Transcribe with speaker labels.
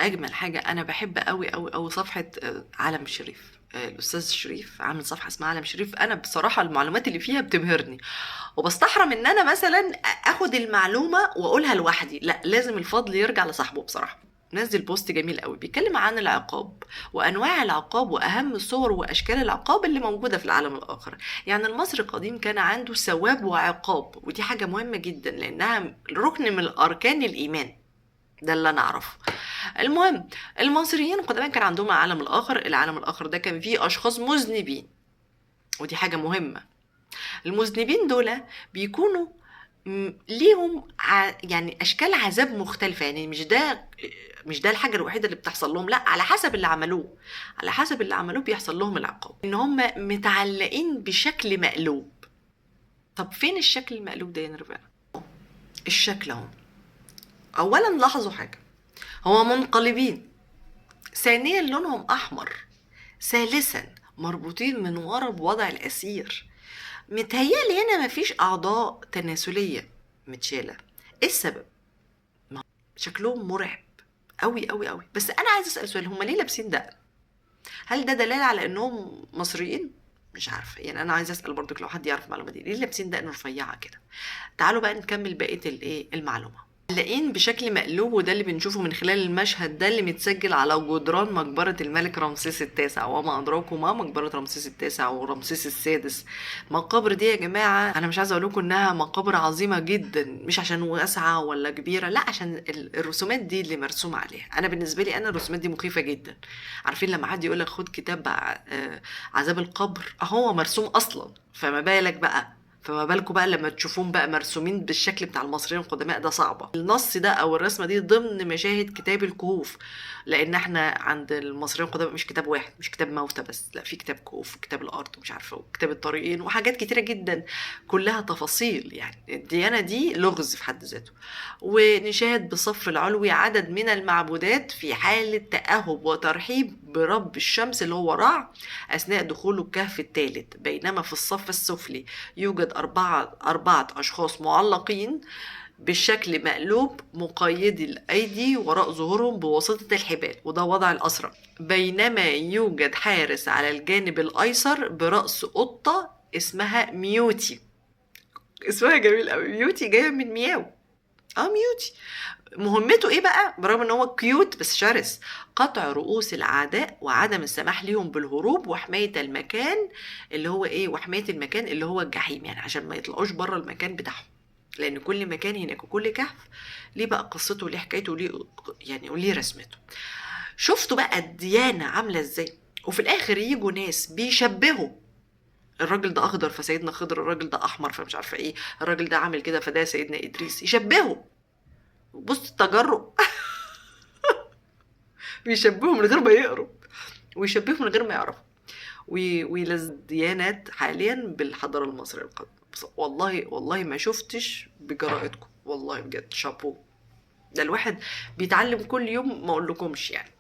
Speaker 1: اجمل حاجه انا بحب قوي قوي قوي صفحه عالم الشريف. الاستاذ الشريف عامل صفحه اسمها عالم شريف. انا بصراحه المعلومات اللي فيها بتبهرني، وبستحرم ان انا مثلا اخد المعلومه واقولها لوحدي، لا لازم الفضل يرجع لصاحبه بصراحه. نزل بوست جميل قوي بيتكلم عن العقاب وانواع العقاب واهم الصور واشكال العقاب اللي موجوده في العالم الاخر. يعني المصري القديم كان عنده ثواب وعقاب، ودي حاجه مهمه جدا لانها ركن من اركان الايمان. ده اللي انا اعرفه. المهم، المصريين القدماء كان عندهم العالم الاخر. العالم الاخر ده كان فيه اشخاص مذنبين، ودي حاجه مهمه. المذنبين دول بيكونوا ليهم يعني اشكال عذاب مختلفه. يعني مش ده الحاجه الوحيده اللي بتحصل لهم، لا، على حسب اللي عملوه. على حسب اللي عملوه بيحصل لهم العقاب، ان هم متعلقين بشكل مقلوب. طب فين الشكل المقلوب ده يا نرفان؟ الشكل اهو. اولا لاحظوا حاجه، هو منقلبين. ثانيا لونهم احمر. ثالثا مربوطين من ورا بوضع الاسير. متهيألي هنا مفيش اعضاء تناسليه متشاله. ايه السبب؟ شكلهم مرعب قوي قوي قوي. بس انا عايز اسال سؤال، هم ليه لابسين ده؟ هل ده دلالة على انهم مصريين؟ مش عارفه. يعني انا عايز اسال برضك لو حد يعرف المعلومه دي، ليه لابسين دقن رفيعه كده؟ تعالوا بقى نكمل بقيه المعلومه. ملاقين بشكل مقلوب، وده اللي بنشوفه من خلال المشهد ده اللي متسجل على جدران مقبرة الملك رمسيس التاسع. وما أدراكم ما مقبرة رمسيس التاسع ورمسيس السادس. المقابر دي يا جماعة أنا مش عايزة أقول لكم إنها مقابر عظيمة جدا، مش عشان واسعة ولا كبيرة، لا، عشان الرسومات دي اللي مرسوم عليها. أنا بالنسبة لي أنا الرسومات دي مخيفة جدا. عارفين لما حد يقول لك خد كتاب عذاب القبر، أهو مرسوم أصلا، فما بالكم بقى لما تشوفوهم بقى مرسومين بالشكل بتاع المصريين القدماء. ده صعبة. النص ده او الرسمة دي ضمن مشاهد كتاب الكهوف، لان احنا عند المصريين القدماء مش كتاب واحد، مش كتاب موتى بس، لا، في كتاب كهوف وكتاب الارض ومش عارفة وكتاب الطريقين وحاجات كتيرة جدا كلها تفاصيل. يعني الديانة دي لغز في حد ذاته. ونشاهد بالصف العلوي عدد من المعبودات في حالة تأهب وترحيب برب الشمس اللي هو رع أثناء دخوله الكهف الثالث، بينما في الصف السفلي يوجد أربعة أشخاص معلقين بالشكل مقلوب مقيدي الأيدي وراء ظهورهم بواسطة الحبال، وده وضع الأسرى. بينما يوجد حارس على الجانب الأيسر برأس قطة اسمها ميوتي. اسمها جميل قوي، ميوتي جاية من مياو. ميوتي. مهمته ايه بقى برغم ان هو كيوت بس شرس؟ قطع رؤوس الاعداء وعدم السماح لهم بالهروب وحمايه المكان اللي هو وحمايه المكان اللي هو الجحيم، يعني عشان ما يطلعوش بره المكان بتاعهم. لان كل مكان هناك وكل كهف ليه بقى قصته وليه حكايته وليه رسمته. شفتوا بقى الديانه عامله ازاي؟ وفي الاخر يجوا ناس بيشبهوا الراجل ده اخضر فسيدنا خضر، الراجل ده احمر فمش عارفه ايه، الراجل ده عامل كده فده سيدنا ادريس. يشبهوا. بص التجرؤ. بيشبهوا من غير ما يقروا، ويشبهوا من غير ما يعرفوا، الديانات حاليا بالحضاره المصريه القديمه. والله والله ما شفتش بجرائتكم، والله بجد شابو. ده الواحد بيتعلم كل يوم، ما اقولكمش يعني.